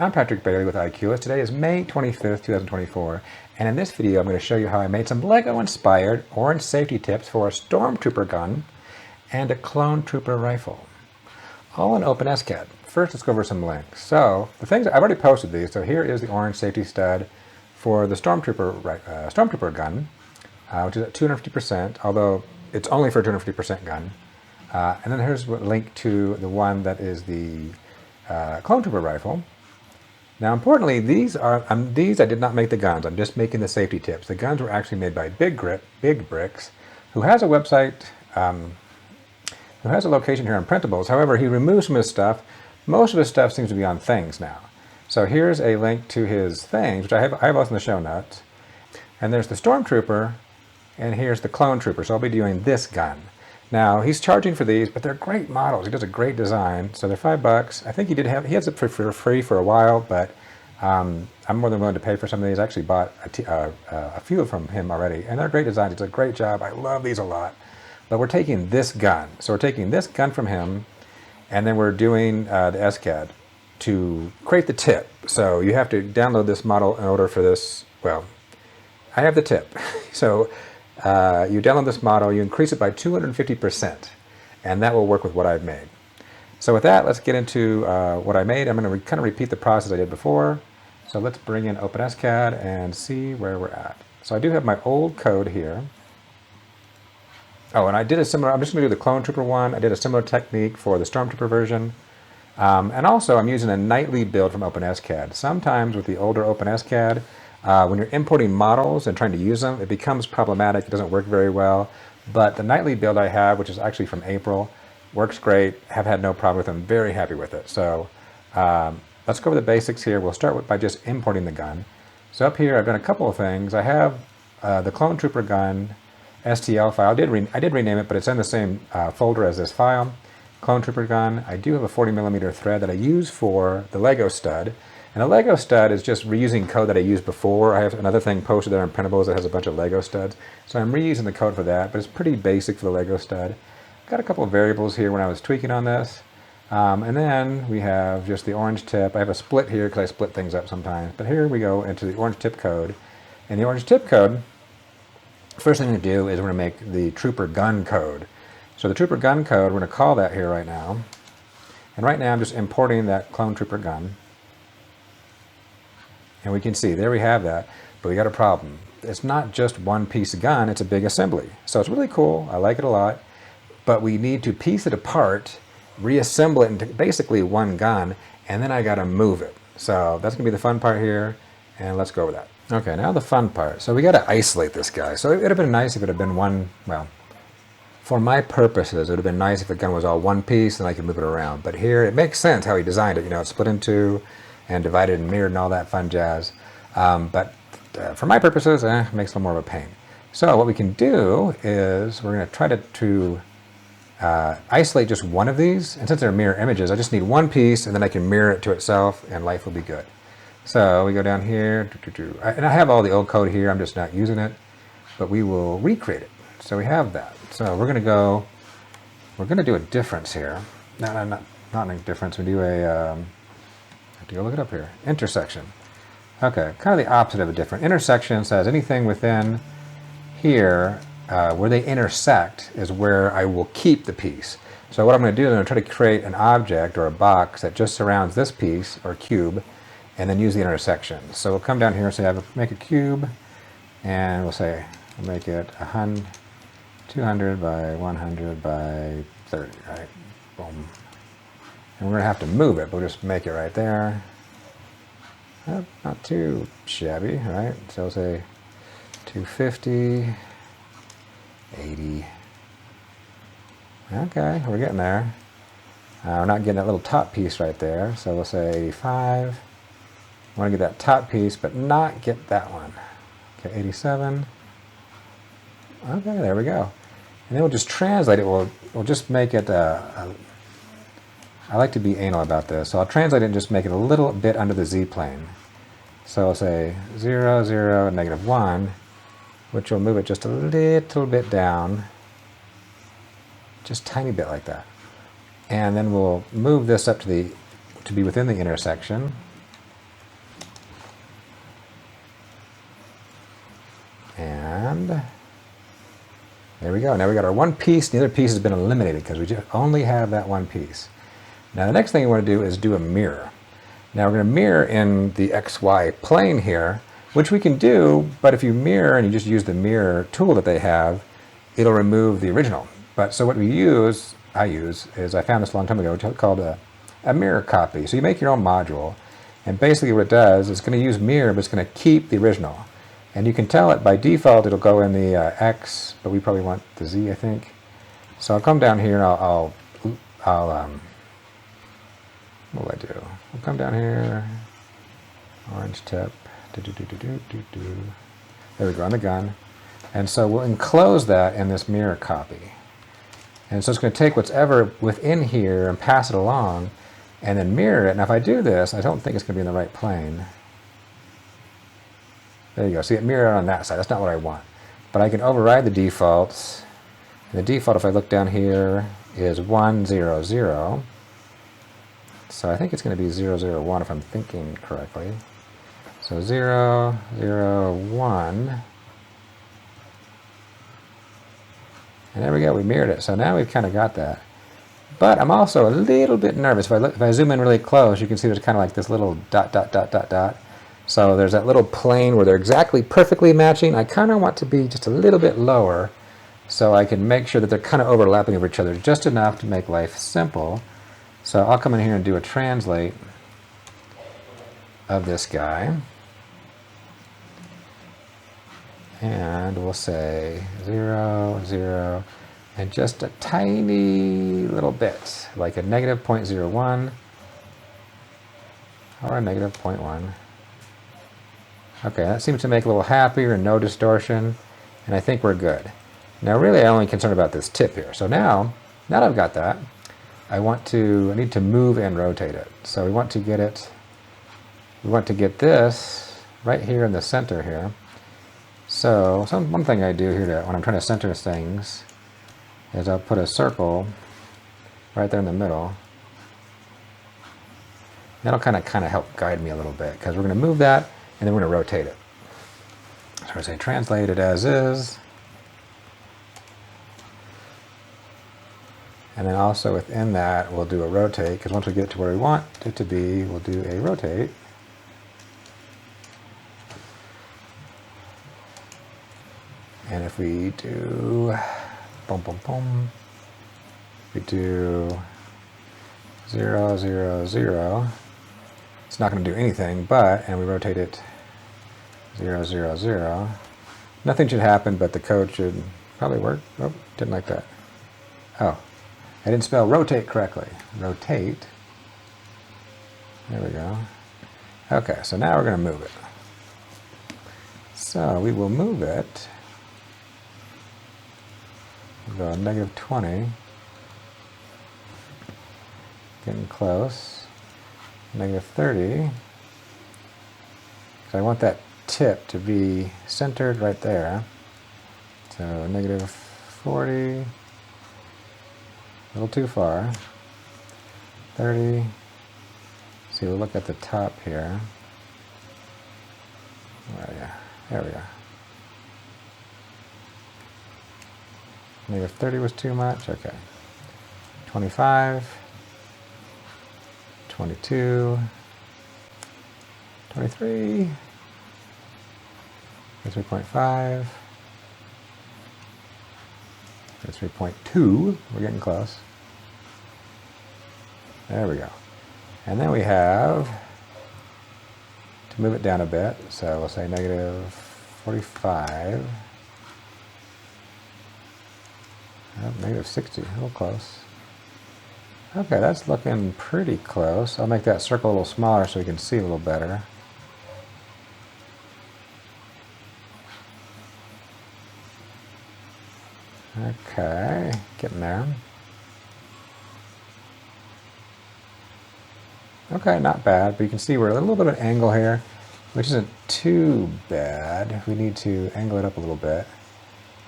I'm Patrick Bailey with IQless. Today is May 25th, 2024, and in this video I'm going to show you how I made some LEGO-inspired orange safety tips for a Stormtrooper gun and a Clonetrooper rifle, all in OpenScad. First, let's go over some links. So, the things I've already posted these. So here is the orange safety stud for the Stormtrooper gun, which is at 250%, although it's only for a 250% gun. And then here's a link to the one that is the Clonetrooper rifle. Now, importantly, these I did not make the guns. I'm just making the safety tips. The guns were actually made by BigBricks, who has a website, who has a location here on Printables. However, he removed some of his stuff. Most of his stuff seems to be on Thangs now. So here's a link to his Thangs, which I have also in the show notes. And there's the Stormtrooper, and here's the Clonetrooper. So I'll be doing this gun. Now, he's charging for these, but they're great models. He does a great design, so they're $5. I think he has it for free for a while, but I'm more than willing to pay for some of these. I actually bought a few from him already, and they're great designs. It's a great job. I love these a lot. But we're taking this gun. So we're taking this gun from him, and then we're doing the SCAD to create the tip. So you have to download this model in order for this. Well, I have the tip. So you download this model, you increase it by 250%, and that will work with what I've made. So with that, let's get into what I made. I'm going to kind of repeat the process I did before. So let's bring in OpenScad and see where we're at. So I do have my old code here. Oh, and I did a similar, I'm just going to do the Clonetrooper one. I did a similar technique for the Stormtrooper version. And also, I'm using a nightly build from OpenScad. Sometimes with the older OpenScad, when you're importing models and trying to use them, it becomes problematic. It doesn't work very well. But the nightly build I have, which is actually from April, works great. Have had no problem with it. I'm very happy with it. So let's go over the basics here. We'll start by just importing the gun. So up here, I've done a couple of things. I have the Clonetrooper gun STL file. I did rename it, but it's in the same folder as this file. Clonetrooper gun. I do have a 40mm thread that I use for the Lego stud. And a Lego stud is just reusing code that I used before. I have another thing posted there on Printables that has a bunch of Lego studs. So I'm reusing the code for that, but it's pretty basic for the Lego stud. Got a couple of variables here when I was tweaking on this. And then we have just the orange tip. I have a split here because I split things up sometimes. But here we go into the orange tip code. And the orange tip code, first thing to do is we're going to make the Trooper gun code. So the Trooper gun code, we're going to call that here right now. And right now I'm just importing that Clonetrooper gun. And we can see, there we have that, but we got a problem. It's not just one piece of gun, it's a big assembly. So it's really cool, I like it a lot, but we need to piece it apart, reassemble it into basically one gun, and then I gotta move it. So that's gonna be the fun part here, and let's go over that. Okay, now the fun part. So we gotta isolate this guy. So it would have been nice if it had been one, well, for my purposes, it would have been nice if the gun was all one piece and I could move it around. But here, it makes sense how he designed it. You know, it's split in two, and divided and mirrored and all that fun jazz. But for my purposes, it makes a little more of a pain. So what we can do is we're going to try to isolate just one of these. And since they're mirror images, I just need one piece, and then I can mirror it to itself, and life will be good. So we go down here, and I have all the old code here. I'm just not using it, but we will recreate it. So we have that. So we're going to do a difference here. Not a difference. We do a go look it up here. Intersection. Okay, kind of the opposite of a different. Intersection says anything within here where they intersect is where I will keep the piece. So what I'm going to do is I'm going to try to create an object or a box that just surrounds this piece or cube, and then use the intersection. So we'll come down here and say make a cube, and we'll say make it 200 by 100 by 30. Right? Boom. And we're going to have to move it, but we'll just make it right there. Not too shabby, right? So we'll say 250, 80. Okay, we're getting there. We're not getting that little top piece right there, so we'll say 85. I want to get that top piece, but not get that one. Okay, 87. Okay, there we go. And then we'll just translate it. We'll just make it I like to be anal about this, so I'll translate it and just make it a little bit under the z-plane. So I'll say 0, 0, and -1, which will move it just a little bit down, just a tiny bit like that. And then we'll move this up to be within the intersection. And there we go. Now we got our one piece. The other piece has been eliminated because we just only have that one piece. Now the next thing we want to do is do a mirror. Now we're going to mirror in the XY plane here, which we can do, but if you mirror and you just use the mirror tool that they have, it'll remove the original. But so what we use, I found this a long time ago, it's called a mirror copy. So you make your own module, and basically what it does is it's going to use mirror, but it's going to keep the original. And you can tell it by default it'll go in the X, but we probably want the Z, I think. So I'll come down here and I'll what will I do? I'll come down here, orange tip, there we go, on the gun. And so we'll enclose that in this mirror copy. And so it's going to take what's ever within here and pass it along and then mirror it. Now if I do this, I don't think it's going to be in the right plane. There you go. See, it mirrored on that side. That's not what I want. But I can override the defaults. And the default, if I look down here, is 1, 0, 0. So I think it's going to be 0, 0, 1 if I'm thinking correctly. So 0, 0, 1. And there we go. We mirrored it. So now we've kind of got that. But I'm also a little bit nervous. If I zoom in really close, you can see there's kind of like this little dot, dot, dot, dot, dot. So there's that little plane where they're exactly perfectly matching. I kind of want to be just a little bit lower so I can make sure that they're kind of overlapping over each other just enough to make life simple. So I'll come in here and do a translate of this guy. And we'll say 0, 0, and just a tiny little bit, like a negative 0.01 or a negative 0.1. Okay, that seems to make a little happier and no distortion, and I think we're good. Now really I'm only concerned about this tip here. So now that I've got that, I need to move and rotate it. So we want to get this right here in the center here. So one thing I do here when I'm trying to center things is I'll put a circle right there in the middle. That'll kind of help guide me a little bit because we're going to move that and then we're going to rotate it. So I say translate it as is. And then also within that we'll do a rotate because once we get to where we want it to be, we'll do a rotate. And if we do, we do 0, 0, 0, it's not going to do anything, and we rotate it 0, 0, 0. Nothing should happen, but the code should probably work. Oh, didn't like that. Oh, I didn't spell rotate correctly. Rotate. There we go. Okay, so now we're going to move it. So we will move it. We'll go negative 20. Getting close. Negative 30. So I want that tip to be centered right there. So negative 40. A little too far. 30. See, we'll look at the top here. Oh yeah, there we go. Negative 30 was too much, okay. 25, 22, 23, 3.5, 3.2, we're getting close. There we go. And then we have to move it down a bit, so we'll say negative 45. Oh, negative 60, a little close. Okay, that's looking pretty close. I'll make that circle a little smaller so we can see a little better. Okay, getting there. Okay, not bad, but you can see we're at a little bit of an angle here, which isn't too bad. We need to angle it up a little bit.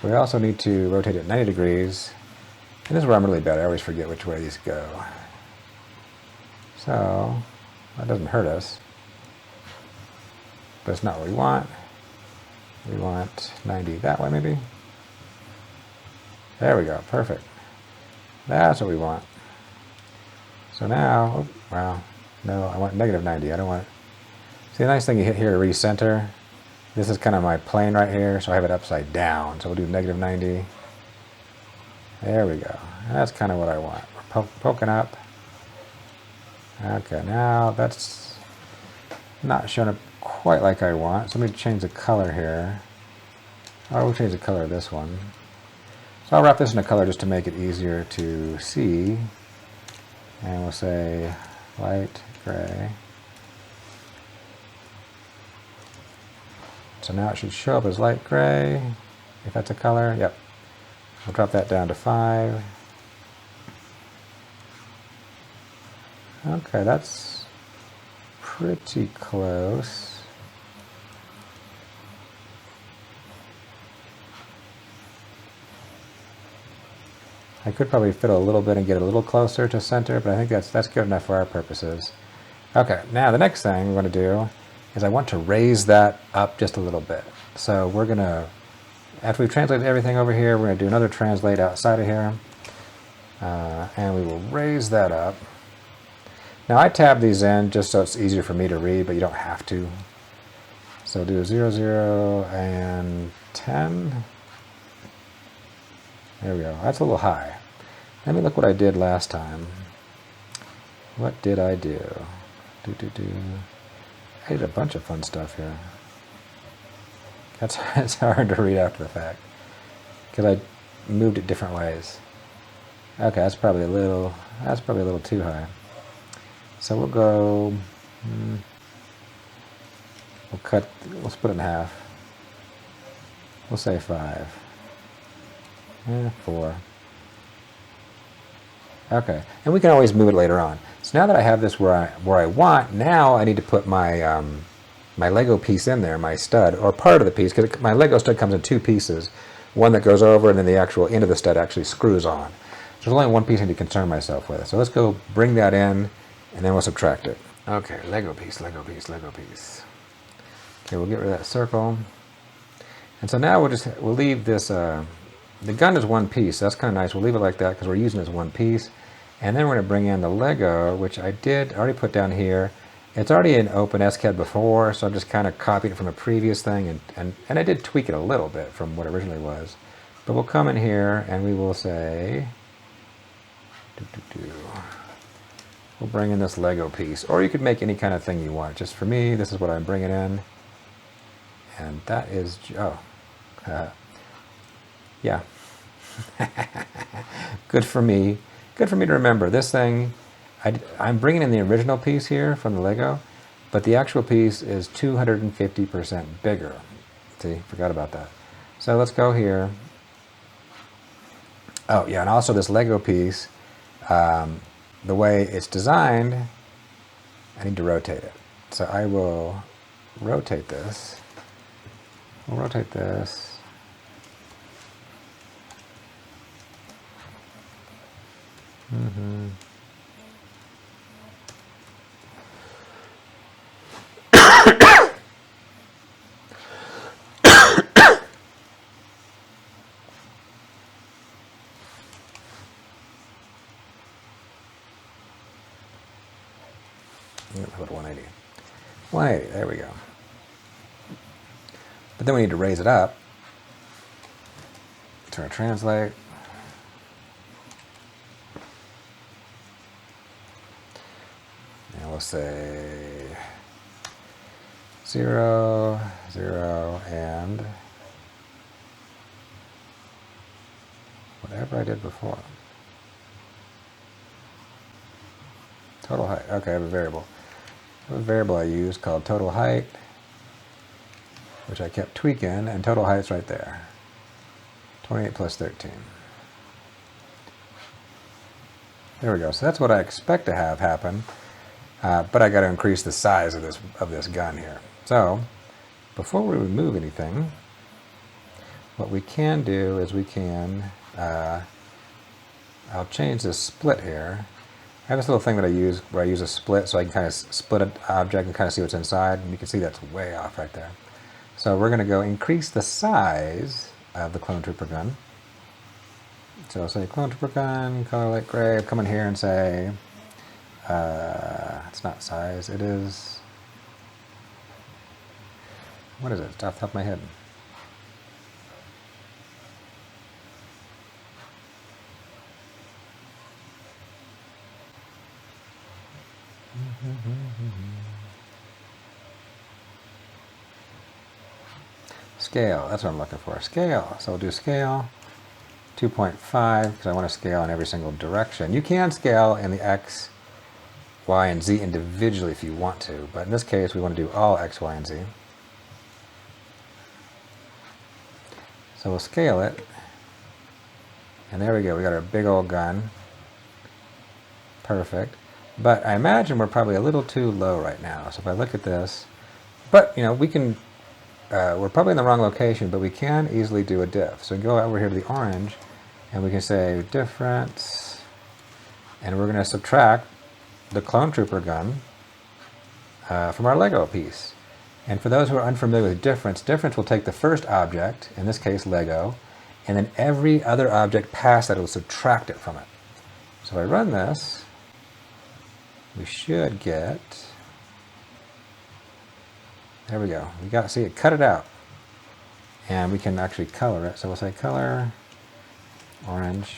We also need to rotate it 90 degrees. And this is where I'm really bad. I always forget which way these go. So, that doesn't hurt us. But it's not what we want. We want 90 that way maybe. There we go, perfect. That's what we want. So now, oh, well, no, I want negative 90. I don't want, see the nice thing you hit here to recenter. This is kind of my plane right here, so I have it upside down. So we'll do negative 90. There we go. That's kind of what I want. We're poking up. Okay, now that's not showing up quite like I want. So let me change the color here. Oh, we'll change the color of this one. So I'll wrap this in a color just to make it easier to see. And we'll say light gray. So now it should show up as light gray, if that's a color. Yep. We'll drop that down to 5. Okay, that's pretty close. I could probably fiddle a little bit and get it a little closer to center, but I think that's good enough for our purposes. Okay, now the next thing we're going to do is I want to raise that up just a little bit. So we're going to, after we've translated everything over here, we're going to do another translate outside of here. And we will raise that up. Now I tab these in just so it's easier for me to read, but you don't have to. So do 0, 0, and 10. There we go. That's a little high. Let me look what I did last time. What did I do? I did a bunch of fun stuff here. It's hard to read after the fact because I moved it different ways. Okay, that's probably a little too high. So we'll go. We'll split it in half. We'll say 5. 4. Okay, and we can always move it later on. So now that I have this where I want, now I need to put my my Lego piece in there, my stud, or part of the piece, because my Lego stud comes in 2 pieces. One that goes over, and then the actual end of the stud actually screws on. So there's only one piece I need to concern myself with. So let's go bring that in, and then we'll subtract it. Okay, Lego piece, Lego piece, Lego piece. Okay, we'll get rid of that circle. And so now we'll leave this, the gun is one piece, so that's kind of nice. We'll leave it like that because we're using it as one piece. And then we're going to bring in the Lego, which I did already put down here. It's already in OpenScad before, so I'm just kind of copying it from a previous thing. And I did tweak it a little bit from what it originally was. But we'll come in here and we will say, we'll bring in this Lego piece. Or you could make any kind of thing you want. Just for me, this is what I'm bringing in. And that is, yeah. Good for me. Good for me to remember. This thing, I'm bringing in the original piece here from the Lego, but the actual piece is 250% bigger. See, forgot about that. So let's go here. Oh, yeah, and also this Lego piece, the way it's designed, I need to rotate it. So I will rotate this. We'll rotate this. Put 180. 180, there we go. But then we need to raise it up. So our translate. And we'll say 0, 0, and whatever I did before. Total height. Okay, I have a variable. I have a variable I use called total height, which I kept tweaking, and total height's right there. 28 plus 13. There we go. So that's what I expect to have happen, but I got to increase the size of this gun here. So before we remove anything, what we can do is we can, I'll change this split here. I have this little thing that I use where I use a split so I can kind of split an object and kind of see what's inside, and you can see that's way off right there. So we're going to go increase the size of the Clonetrooper gun. So I'll say Clonetrooper gun, color light gray. Come in here and say, it's not size, it is, what is it? It's off the top of my head. Scale, that's what I'm looking for. Scale. So we'll do scale 2.5 because I want to scale in every single direction. You can scale in the X, Y, and Z individually if you want to, but in this case we want to do all X, Y, and Z. So we'll scale it, and there we go. We got our big old gun. Perfect. But I imagine we're probably a little too low right now. So if I look at this, but you know, we can, we're probably in the wrong location, but we can easily do a diff. So we go over here to the orange, and we can say difference, and we're going to subtract the Clonetrooper gun from our Lego piece. And for those who are unfamiliar with difference, difference will take the first object, in this case Lego, and then every other object past that will subtract it from it. So if I run this, we should get, there we go. We got, see, it cut it out. And we can actually color it. So we'll say color orange.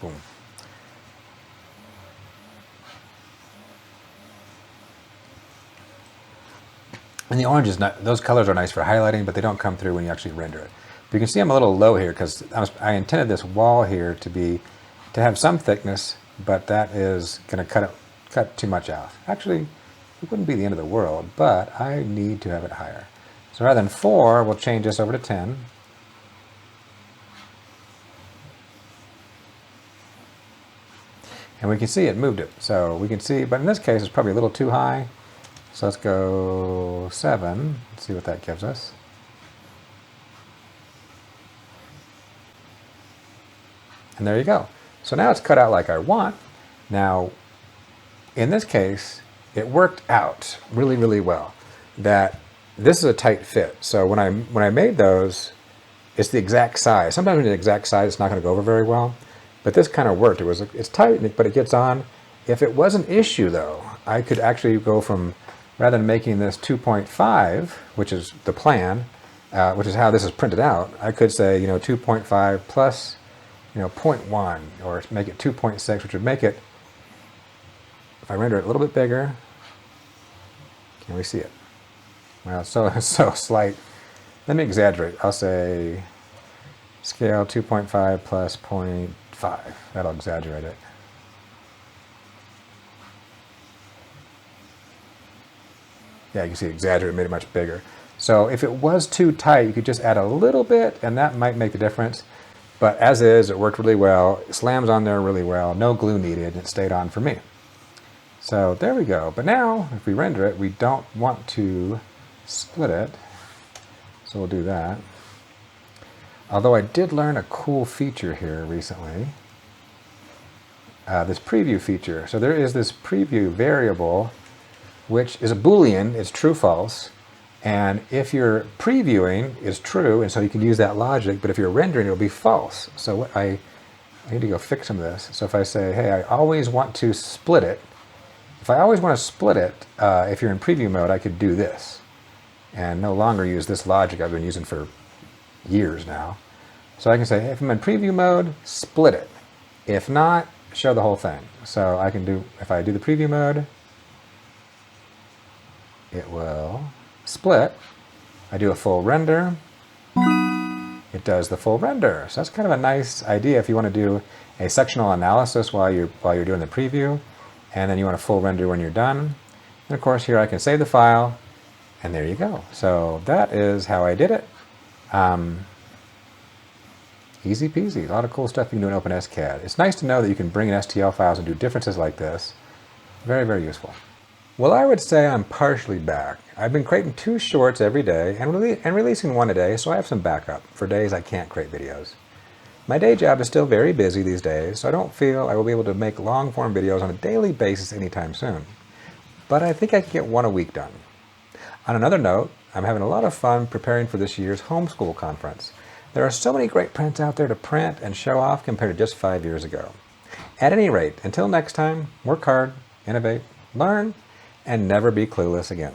Boom. And the orange is not, those colors are nice for highlighting, but they don't come through when you actually render it. But you can see I'm a little low here because I intended this wall here to have some thickness, but that is going to cut too much out. Actually, it wouldn't be the end of the world, but I need to have it higher. So rather than 4, we'll change this over to 10. And we can see it moved it. So we can see, but in this case, it's probably a little too high. So let's go 7. Let's see what that gives us. And there you go. So now it's cut out like I want. Now, in this case, it worked out really, really well. That this is a tight fit. So when I made those, it's the exact size. Sometimes when it's the exact size, it's not going to go over very well. But this kind of worked. It's tight, but it gets on. If it was an issue, though, I could actually go from, rather than making this 2.5, which is the plan, which is how this is printed out, I could say, 2.5 plus, 0.1, or make it 2.6, which would make it, if I render it a little bit bigger, can we see it? Well, it's so slight. Let me exaggerate. I'll say scale 2.5 plus 0.5. That'll exaggerate it. Yeah, you can see exaggerate made it much bigger. So if it was too tight, you could just add a little bit, and that might make the difference. But as is, it worked really well. It slams on there really well. No glue needed. It stayed on for me. So there we go. But now, if we render it, we don't want to split it. So we'll do that. Although I did learn a cool feature here recently. This preview feature. So there is this preview variable, which is a Boolean. It's true, false. And if you're previewing, it's true, and so you can use that logic, but if you're rendering, it'll be false. So what I need to go fix some of this. So if I say, hey, I always want to split it, if I always want to split it, if you're in preview mode, I could do this, and no longer use this logic I've been using for years now. So I can say, hey, if I'm in preview mode, split it. If not, show the whole thing. So I can do, if I do the preview mode, it will split. I do a full render, it does the full render. So that's kind of a nice idea if you want to do a sectional analysis while you're doing the preview, and then you want a full render when you're done. And of course here I can save the file, and there you go. So that is how I did it. Easy peasy. A lot of cool stuff you can do in OpenScad. It's nice to know that you can bring in STL files and do differences like this. Very, very useful. Well, I would say I'm partially back. I've been creating 2 shorts every day and releasing 1 a day, so I have some backup for days I can't create videos. My day job is still very busy these days, so I don't feel I will be able to make long-form videos on a daily basis anytime soon. but I think I can get one a week done. On another note, I'm having a lot of fun preparing for this year's homeschool conference. There are so many great prints out there to print and show off compared to just 5 years ago. At any rate, until next time, work hard, innovate, learn, and never be clueless again.